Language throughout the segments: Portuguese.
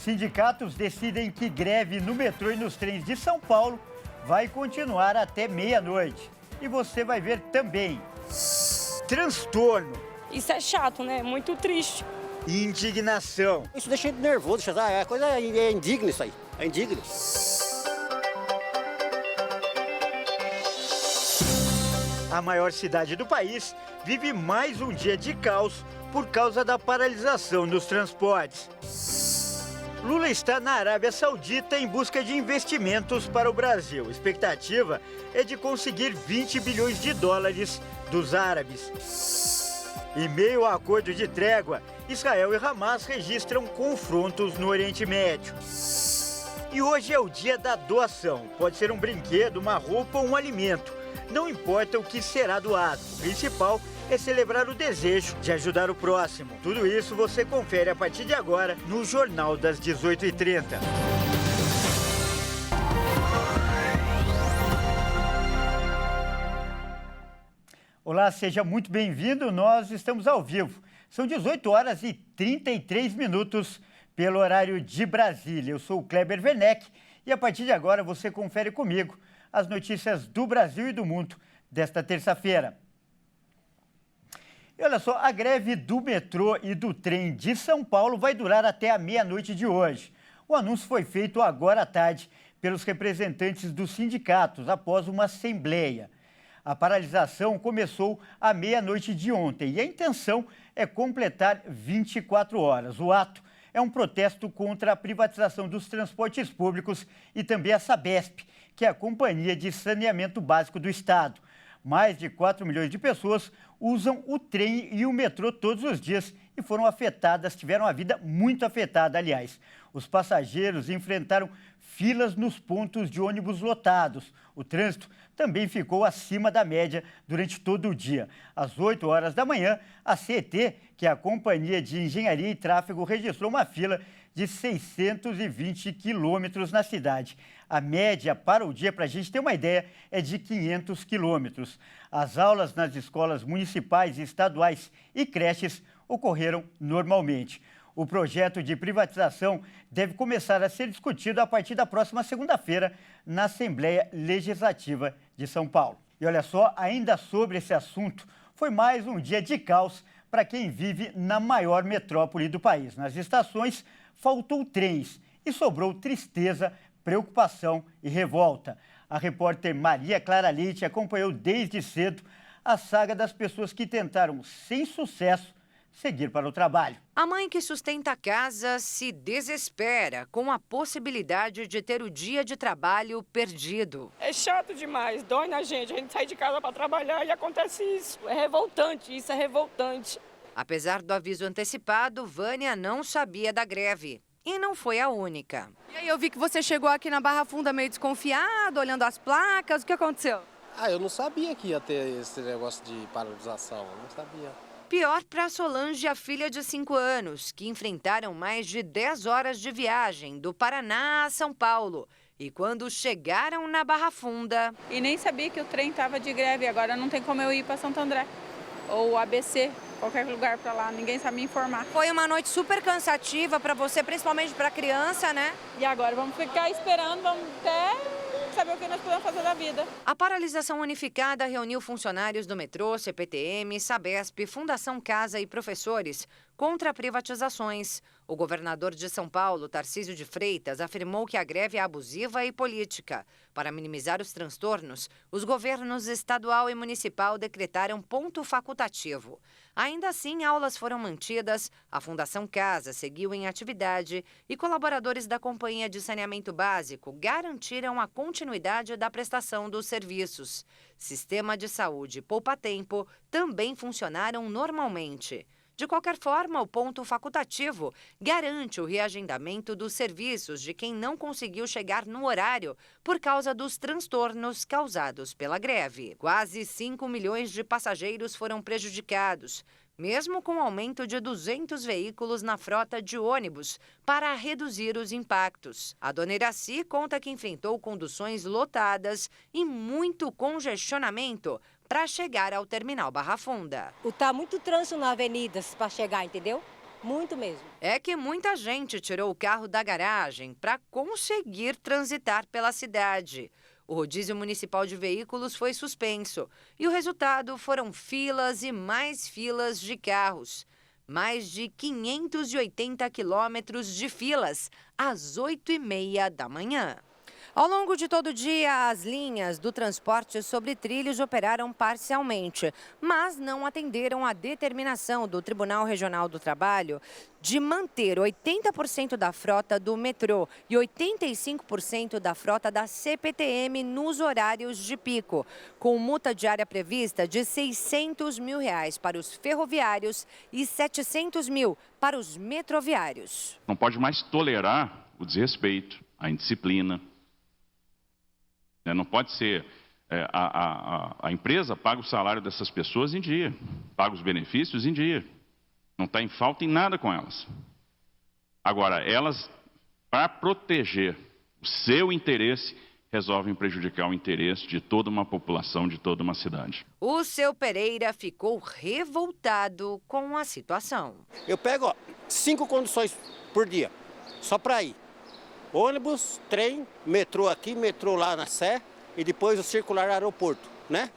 sindicatos decidem que greve no metrô e nos trens de São Paulo vai continuar até meia-noite. E você vai ver também transtorno. Isso é chato, né? Muito triste. Indignação. Isso deixa a gente nervoso, a coisa é indigna isso aí, é indigno. A maior cidade do país vive mais um dia de caos por causa da paralisação nos transportes. Lula está na Arábia Saudita em busca de investimentos para o Brasil. A expectativa é de conseguir 20 bilhões de dólares dos árabes. Em meio ao acordo de trégua, Israel e Hamas registram confrontos no Oriente Médio. E hoje é o dia da doação. Pode ser um brinquedo, uma roupa ou um alimento. Não importa o que será doado. O principal é celebrar o desejo de ajudar o próximo. Tudo isso você confere a partir de agora no Jornal das 18h30. Olá, seja muito bem-vindo. Nós estamos ao vivo. São 18 horas e 33 minutos pelo horário de Brasília. Eu sou o Kleber Werneck e a partir de agora você confere comigo as notícias do Brasil e do mundo desta terça-feira. E olha só, a greve do metrô e do trem de São Paulo vai durar até a meia-noite de hoje. O anúncio foi feito agora à tarde pelos representantes dos sindicatos após uma assembleia. A paralisação começou à meia-noite de ontem e a intenção é completar 24 horas. O ato é um protesto contra a privatização dos transportes públicos e também a Sabesp, que é a Companhia de Saneamento Básico do Estado. Mais de 4 milhões de pessoas usam o trem e o metrô todos os dias e foram afetadas, tiveram a vida muito afetada, aliás. Os passageiros enfrentaram filas nos pontos de ônibus lotados. O trânsito também ficou acima da média durante todo o dia. Às 8 horas da manhã, a CET, que é a Companhia de Engenharia e Tráfego, registrou uma fila de 620 quilômetros na cidade. A média para o dia, para a gente ter uma ideia, é de 500 quilômetros. As aulas nas escolas municipais, estaduais e creches ocorreram normalmente. O projeto de privatização deve começar a ser discutido a partir da próxima segunda-feira na Assembleia Legislativa de São Paulo. E olha só, ainda sobre esse assunto, foi mais um dia de caos para quem vive na maior metrópole do país. Nas estações, faltou trens e sobrou tristeza, preocupação e revolta. A repórter Maria Clara Leite acompanhou desde cedo a saga das pessoas que tentaram, sem sucesso, seguir para o trabalho. A mãe que sustenta a casa se desespera com a possibilidade de ter o dia de trabalho perdido. É chato demais, dói na gente. A gente sai de casa para trabalhar e acontece isso. É revoltante, isso é revoltante. Apesar do aviso antecipado, Vânia não sabia da greve. E não foi a única. E aí eu vi que você chegou aqui na Barra Funda meio desconfiado, olhando as placas. O que aconteceu? Eu não sabia que ia ter esse negócio de paralisação, eu não sabia. Pior para Solange, a filha de 5 anos, que enfrentaram mais de 10 horas de viagem do Paraná a São Paulo. E quando chegaram na Barra Funda... E nem sabia que o trem estava de greve, agora não tem como eu ir para Santo André. Ou ABC, qualquer lugar para lá, ninguém sabe me informar. Foi uma noite super cansativa para você, principalmente para criança, né? E agora vamos ficar esperando, vamos até saber o que nós podemos fazer da vida. A paralisação unificada reuniu funcionários do metrô, CPTM, Sabesp, Fundação Casa e professores contra privatizações. O governador de São Paulo, Tarcísio de Freitas, afirmou que a greve é abusiva e política. Para minimizar os transtornos, os governos estadual e municipal decretaram ponto facultativo. Ainda assim, aulas foram mantidas, a Fundação Casa seguiu em atividade e colaboradores da Companhia de Saneamento Básico garantiram a continuidade da prestação dos serviços. Sistema de saúde e poupa-tempo também funcionaram normalmente. De qualquer forma, o ponto facultativo garante o reagendamento dos serviços de quem não conseguiu chegar no horário por causa dos transtornos causados pela greve. Quase 5 milhões de passageiros foram prejudicados, mesmo com o aumento de 200 veículos na frota de ônibus para reduzir os impactos. A dona Iraci conta que enfrentou conduções lotadas e muito congestionamento para chegar ao terminal Barra Funda. Tá muito trânsito nas avenidas para chegar, entendeu? muito mesmo. É que muita gente tirou o carro da garagem para conseguir transitar pela cidade. O rodízio municipal de veículos foi suspenso e o resultado foram filas e mais filas de carros. Mais de 580 quilômetros de filas às 8h30 da manhã. Ao longo de todo o dia, as linhas do transporte sobre trilhos operaram parcialmente, mas não atenderam à determinação do Tribunal Regional do Trabalho de manter 80% da frota do metrô e 85% da frota da CPTM nos horários de pico, com multa diária prevista de R$ 600 mil para os ferroviários e R$ 700 mil para os metroviários. Não pode mais tolerar o desrespeito, a indisciplina. Não pode ser, a empresa paga o salário dessas pessoas em dia, paga os benefícios em dia, não está em falta em nada com elas. Agora, elas, para proteger o seu interesse, resolvem prejudicar o interesse de toda uma população, de toda uma cidade. O seu Pereira ficou revoltado com a situação. Eu pego 5 conduções por dia, só para ir. Ônibus, trem, metrô aqui, metrô lá na Sé e depois o circular aeroporto, né?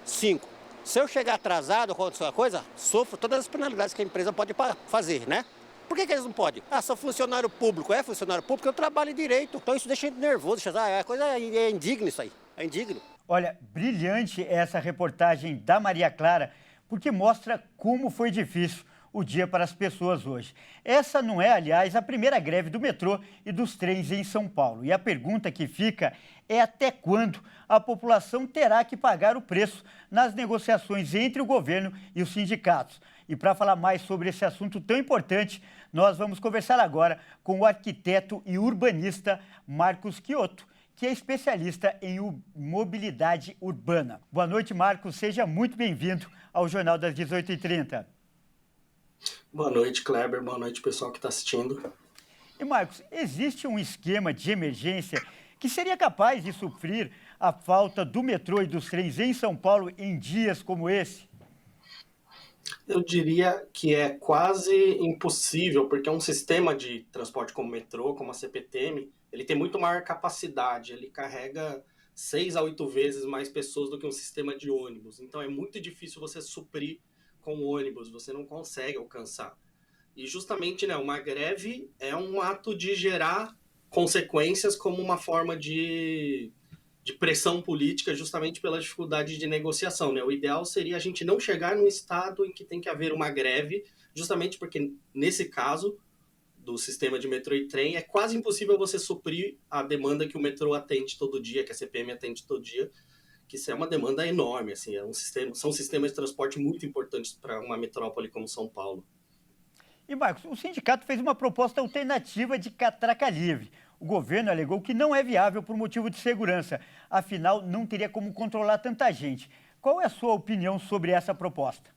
5. Se eu chegar atrasado, acontecer uma coisa, sofro todas as penalidades que a empresa pode fazer, né? Por que eles não podem? Sou funcionário público. É funcionário público, eu trabalho direito. Então isso deixa a gente nervoso, é indigno isso aí, é indigno. Olha, brilhante essa reportagem da Maria Clara, porque mostra como foi difícil o dia para as pessoas hoje. Essa não é, aliás, a primeira greve do metrô e dos trens em São Paulo. E a pergunta que fica é até quando a população terá que pagar o preço nas negociações entre o governo e os sindicatos. E para falar mais sobre esse assunto tão importante, nós vamos conversar agora com o arquiteto e urbanista Marcos Chioto, que é especialista em mobilidade urbana. Boa noite, Marcos. Seja muito bem-vindo ao Jornal das 18h30. Boa noite, Kleber. Boa noite, pessoal que está assistindo. E, Marcos, existe um esquema de emergência que seria capaz de suprir a falta do metrô e dos trens em São Paulo em dias como esse? Eu diria que é quase impossível, porque um sistema de transporte como o metrô, como a CPTM, ele tem muito maior capacidade, ele carrega 6 a 8 vezes mais pessoas do que um sistema de ônibus. Então é muito difícil você suprir com ônibus, você não consegue alcançar. E justamente, né, uma greve é um ato de gerar consequências como uma forma de pressão política, justamente pela dificuldade de negociação, né? O ideal seria a gente não chegar num estado em que tem que haver uma greve, justamente porque, nesse caso do sistema de metrô e trem, é quase impossível você suprir a demanda que o metrô atende todo dia, que a CPM atende todo dia, que isso é uma demanda enorme, assim, são sistemas de transporte muito importantes para uma metrópole como São Paulo. E, Marcos, o sindicato fez uma proposta alternativa de catraca livre. O governo alegou que não é viável por motivo de segurança, afinal, não teria como controlar tanta gente. Qual é a sua opinião sobre essa proposta?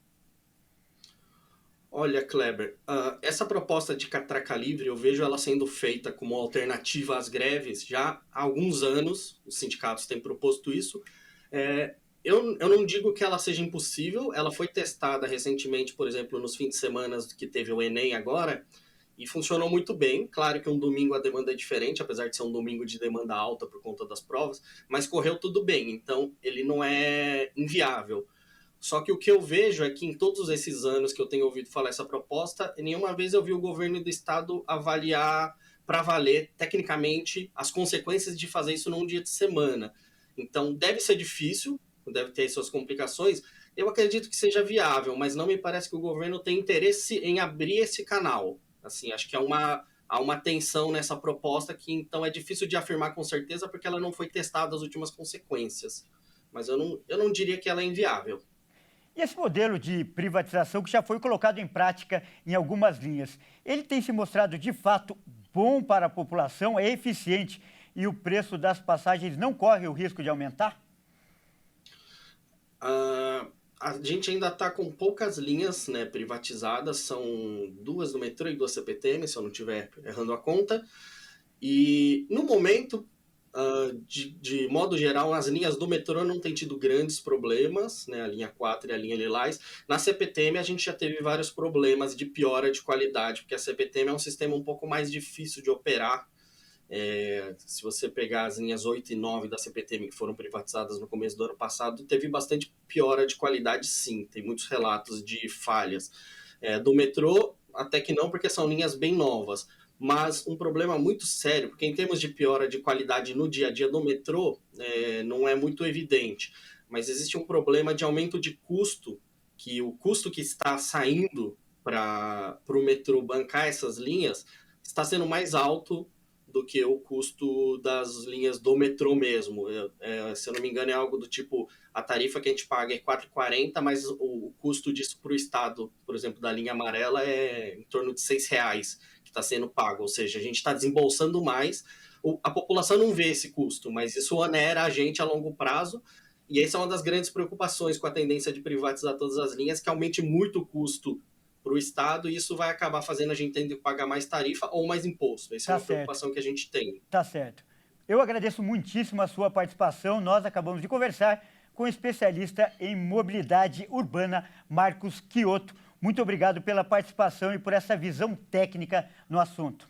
Olha, Kleber, essa proposta de catraca livre, eu vejo ela sendo feita como alternativa às greves já há alguns anos, os sindicatos têm proposto isso. Eu não digo que ela seja impossível, ela foi testada recentemente, por exemplo, nos fins de semana que teve o Enem agora, e funcionou muito bem. Claro que um domingo a demanda é diferente, apesar de ser um domingo de demanda alta por conta das provas, mas correu tudo bem, então ele não é inviável. Só que o que eu vejo é que em todos esses anos que eu tenho ouvido falar essa proposta, nenhuma vez eu vi o governo do estado avaliar para valer, tecnicamente, as consequências de fazer isso num dia de semana. Então deve ser difícil, deve ter suas complicações. Eu acredito que seja viável, mas não me parece que o governo tem interesse em abrir esse canal. Assim, acho que há uma tensão nessa proposta que então é difícil de afirmar com certeza porque ela não foi testada as últimas consequências. Mas eu não diria que ela é inviável. E esse modelo de privatização que já foi colocado em prática em algumas linhas, ele tem se mostrado de fato bom para a população, é eficiente e o preço das passagens não corre o risco de aumentar? A gente ainda está com poucas linhas, né, privatizadas, são 2 do metrô e 2 CPTM, se eu não estiver errando a conta. E no momento, de modo geral, as linhas do metrô não têm tido grandes problemas, né? A linha 4 e a linha Lilás. Na CPTM, a gente já teve vários problemas de piora de qualidade, porque a CPTM é um sistema um pouco mais difícil de operar. Se você pegar as linhas 8 e 9 da CPTM, que foram privatizadas no começo do ano passado, teve bastante piora de qualidade, sim. Tem muitos relatos de falhas. Do metrô, até que não, porque são linhas bem novas. Mas um problema muito sério, porque em termos de piora de qualidade no dia a dia do metrô, não é muito evidente. Mas existe um problema de aumento de custo, que o custo que está saindo para o metrô bancar essas linhas está sendo mais alto do que o custo das linhas do metrô mesmo. Se eu não me engano, é algo do tipo, a tarifa que a gente paga é R$ 4,40, mas o custo disso para o Estado, por exemplo, da linha amarela, é em torno de R$ 6,00 que está sendo pago. Ou seja, a gente está desembolsando mais. A população não vê esse custo, mas isso onera a gente a longo prazo. E essa é uma das grandes preocupações com a tendência de privatizar todas as linhas, que aumente muito o custo para o Estado, e isso vai acabar fazendo a gente ter que pagar mais tarifa ou mais imposto. Essa é uma preocupação que a gente tem. Tá certo. Eu agradeço muitíssimo a sua participação. Nós acabamos de conversar com o especialista em mobilidade urbana, Marcos Chioto. Muito obrigado pela participação e por essa visão técnica no assunto.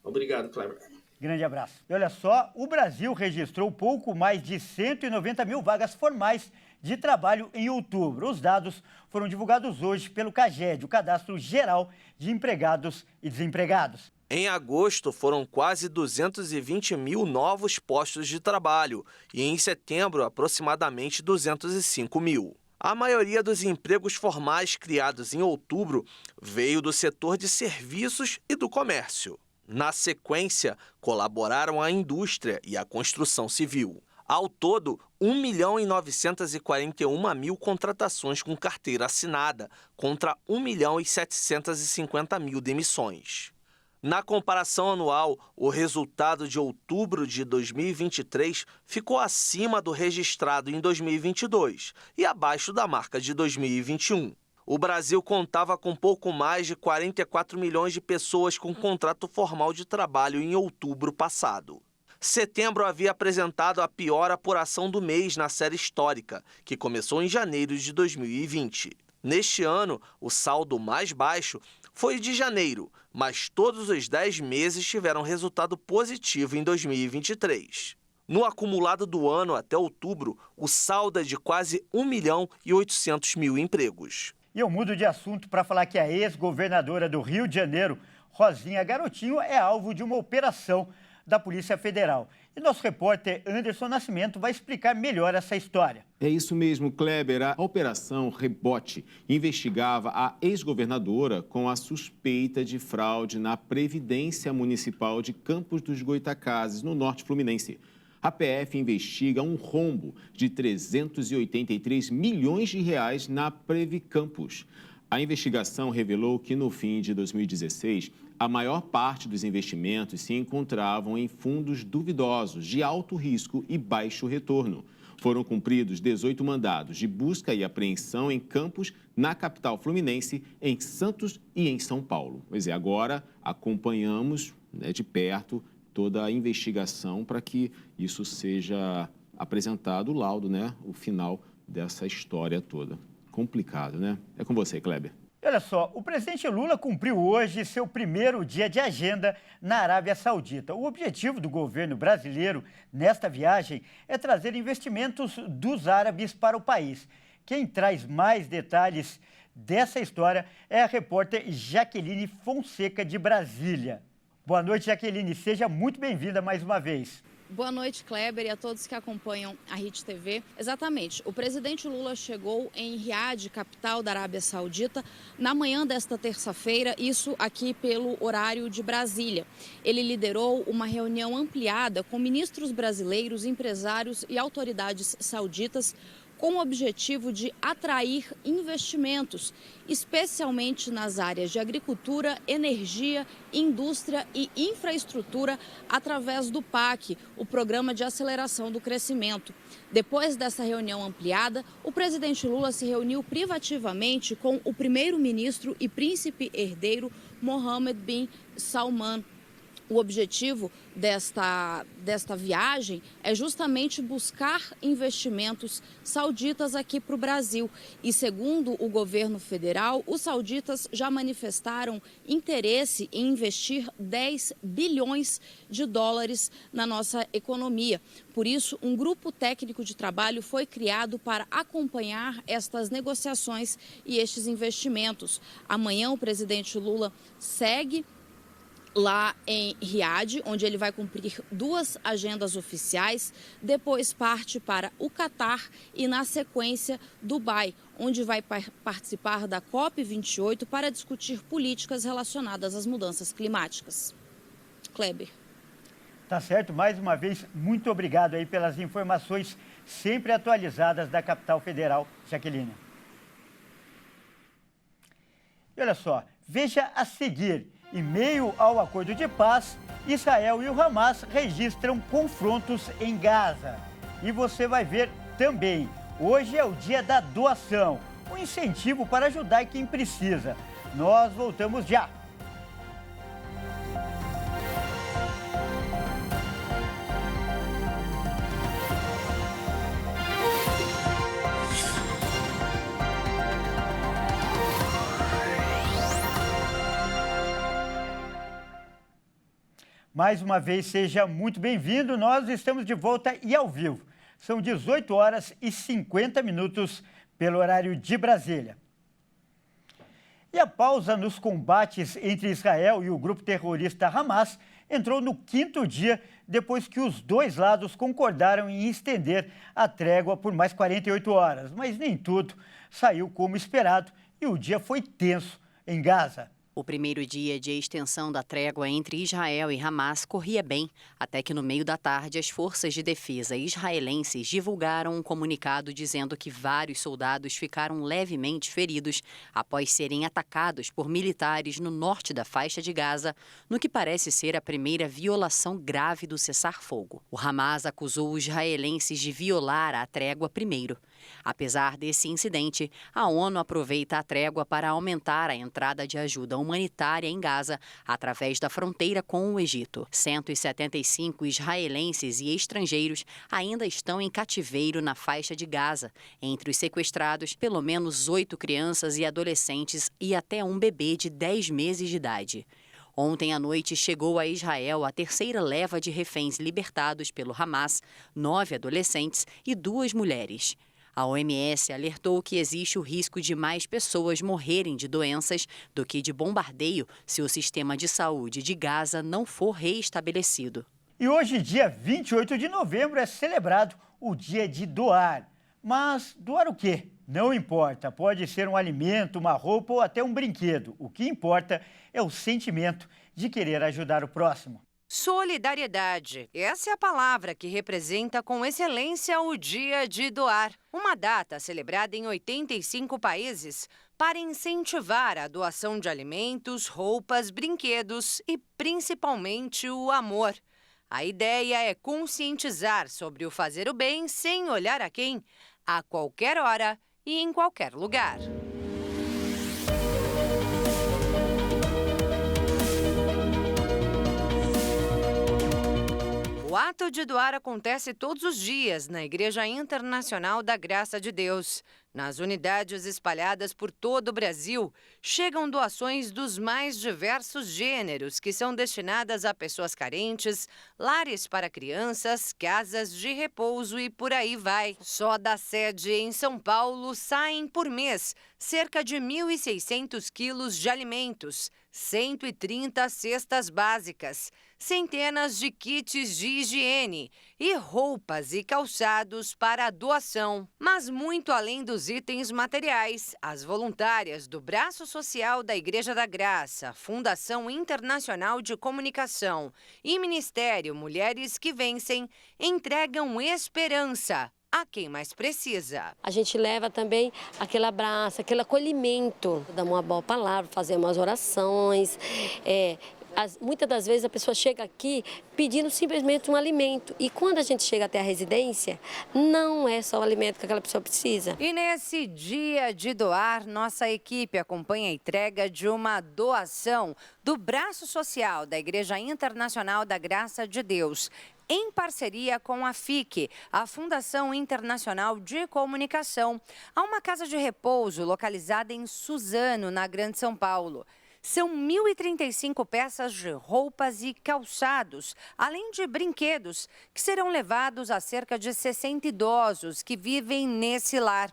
Obrigado, Kleber. Grande abraço. E olha só, o Brasil registrou pouco mais de 190 mil vagas formais de trabalho em outubro. Os dados foram divulgados hoje pelo CAGED, o Cadastro Geral de Empregados e Desempregados. Em agosto, foram quase 220 mil novos postos de trabalho e em setembro, aproximadamente 205 mil. A maioria dos empregos formais criados em outubro veio do setor de serviços e do comércio. Na sequência, colaboraram a indústria e a construção civil. Ao todo, 1.941.000 contratações com carteira assinada, contra 1.750.000 demissões. Na comparação anual, o resultado de outubro de 2023 ficou acima do registrado em 2022 e abaixo da marca de 2021. O Brasil contava com pouco mais de 44 milhões de pessoas com contrato formal de trabalho em outubro passado. Setembro havia apresentado a pior apuração do mês na série histórica, que começou em janeiro de 2020. Neste ano, o saldo mais baixo foi de janeiro, mas todos os 10 meses tiveram resultado positivo em 2023. No acumulado do ano até outubro, o saldo é de quase 1.800.000 empregos. E eu mudo de assunto para falar que a ex-governadora do Rio de Janeiro, Rosinha Garotinho, é alvo de uma operação da Polícia Federal. E nosso repórter Anderson Nascimento vai explicar melhor essa história. É isso mesmo, Kleber. A Operação Rebote investigava a ex-governadora com a suspeita de fraude na Previdência Municipal de Campos dos Goytacazes, no norte fluminense. A PF investiga um rombo de 383 milhões de reais na Previcampos. A investigação revelou que, no fim de 2016, a maior parte dos investimentos se encontravam em fundos duvidosos, de alto risco e baixo retorno. Foram cumpridos 18 mandados de busca e apreensão em Campos, na capital fluminense, em Santos e em São Paulo. Pois é, agora acompanhamos de perto toda a investigação para que isso seja apresentado, o laudo, o final dessa história toda. Complicado, né? É com você, Kleber. Olha só, o presidente Lula cumpriu hoje seu primeiro dia de agenda na Arábia Saudita. O objetivo do governo brasileiro nesta viagem é trazer investimentos dos árabes para o país. Quem traz mais detalhes dessa história é a repórter Jaqueline Fonseca, de Brasília. Boa noite, Jaqueline. Seja muito bem-vinda mais uma vez. Boa noite, Kleber, e a todos que acompanham a RIT TV. Exatamente, o presidente Lula chegou em Riad, capital da Arábia Saudita, na manhã desta terça-feira, isso aqui pelo horário de Brasília. Ele liderou uma reunião ampliada com ministros brasileiros, empresários e autoridades sauditas, com o objetivo de atrair investimentos, especialmente nas áreas de agricultura, energia, indústria e infraestrutura, através do PAC, o Programa de Aceleração do Crescimento. Depois dessa reunião ampliada, o presidente Lula se reuniu privativamente com o primeiro-ministro e príncipe herdeiro Mohammed bin Salman. O objetivo desta viagem é justamente buscar investimentos sauditas aqui para o Brasil. E segundo o governo federal, os sauditas já manifestaram interesse em investir 10 bilhões de dólares na nossa economia. Por isso, um grupo técnico de trabalho foi criado para acompanhar estas negociações e estes investimentos. Amanhã o presidente Lula segue lá em Riad, onde ele vai cumprir 2 agendas oficiais, depois parte para o Catar e, na sequência, Dubai, onde vai participar da COP28 para discutir políticas relacionadas às mudanças climáticas. Kleber. Tá certo, mais uma vez, muito obrigado aí pelas informações sempre atualizadas da capital federal, Jaqueline. E olha só, veja a seguir. Em meio ao acordo de paz, Israel e o Hamas registram confrontos em Gaza. E você vai ver também, hoje é o dia da doação, um incentivo para ajudar quem precisa. Nós voltamos já. Mais uma vez, seja muito bem-vindo. Nós estamos de volta e ao vivo. São 18 horas e 50 minutos pelo horário de Brasília. E a pausa nos combates entre Israel e o grupo terrorista Hamas entrou no 5º dia depois que os dois lados concordaram em estender a trégua por mais 48 horas. Mas nem tudo saiu como esperado e o dia foi tenso em Gaza. O primeiro dia de extensão da trégua entre Israel e Hamas corria bem, até que no meio da tarde as forças de defesa israelenses divulgaram um comunicado dizendo que vários soldados ficaram levemente feridos após serem atacados por militares no norte da faixa de Gaza, no que parece ser a primeira violação grave do cessar-fogo. O Hamas acusou os israelenses de violar a trégua primeiro. Apesar desse incidente, a ONU aproveita a trégua para aumentar a entrada de ajuda humanitária em Gaza através da fronteira com o Egito. 175 israelenses e estrangeiros ainda estão em cativeiro na faixa de Gaza. Entre os sequestrados, pelo menos 8 crianças e adolescentes e até um bebê de 10 meses de idade. Ontem à noite chegou a Israel a terceira leva de reféns libertados pelo Hamas, 9 adolescentes e 2 mulheres. A OMS alertou que existe o risco de mais pessoas morrerem de doenças do que de bombardeio se o sistema de saúde de Gaza não for reestabelecido. E hoje, dia 28 de novembro, é celebrado o dia de doar. Mas doar o quê? Não importa. Pode ser um alimento, uma roupa ou até um brinquedo. O que importa é o sentimento de querer ajudar o próximo. Solidariedade. Essa é a palavra que representa com excelência o Dia de Doar. Uma data celebrada em 85 países para incentivar a doação de alimentos, roupas, brinquedos e principalmente o amor. A ideia é conscientizar sobre o fazer o bem sem olhar a quem, a qualquer hora e em qualquer lugar. O ato de doar acontece todos os dias na Igreja Internacional da Graça de Deus. Nas unidades espalhadas por todo o Brasil, chegam doações dos mais diversos gêneros que são destinadas a pessoas carentes, lares para crianças, casas de repouso e por aí vai. Só da sede em São Paulo saem por mês cerca de 1.600 quilos de alimentos, 130 cestas básicas, centenas de kits de higiene e roupas e calçados para a doação. Mas muito além dos itens materiais, as voluntárias do Braço Social da Igreja da Graça, Fundação Internacional de Comunicação e Ministério Mulheres que Vencem entregam esperança a quem mais precisa. A gente leva também aquele abraço, aquele acolhimento, damos uma boa palavra, fazemos as orações, Muitas das vezes a pessoa chega aqui pedindo simplesmente um alimento. E quando a gente chega até a residência, não é só o alimento que aquela pessoa precisa. E nesse dia de doar, nossa equipe acompanha a entrega de uma doação do braço social da Igreja Internacional da Graça de Deus, em parceria com a FIC, a Fundação Internacional de Comunicação, a uma casa de repouso localizada em Suzano, na Grande São Paulo. São 1.035 peças de roupas e calçados, além de brinquedos, que serão levados a cerca de 60 idosos que vivem nesse lar.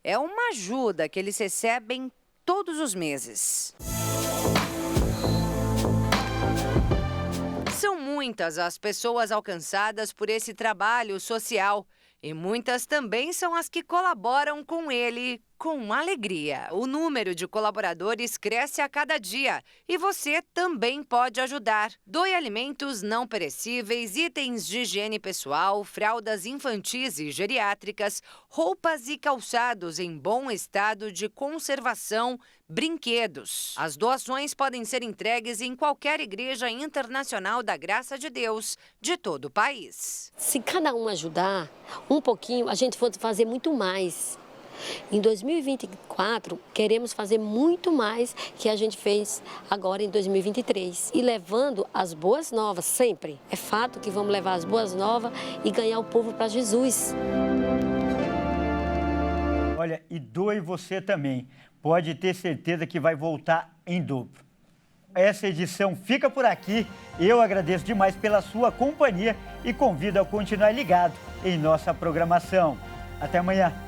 É uma ajuda que eles recebem todos os meses. São muitas as pessoas alcançadas por esse trabalho social e muitas também são as que colaboram com ele com alegria. O número de colaboradores cresce a cada dia e você também pode ajudar. Doe alimentos não perecíveis, itens de higiene pessoal, fraldas infantis e geriátricas, roupas e calçados em bom estado de conservação, brinquedos. As doações podem ser entregues em qualquer igreja internacional da Graça de Deus de todo o país. Se cada um ajudar um pouquinho, a gente pode fazer muito mais. Em 2024, queremos fazer muito mais que a gente fez agora em 2023. E levando as boas novas sempre. É fato que vamos levar as boas novas e ganhar o povo para Jesus. Olha, e doe você também. Pode ter certeza que vai voltar em dobro. Essa edição fica por aqui. Eu agradeço demais pela sua companhia e convido a continuar ligado em nossa programação. Até amanhã.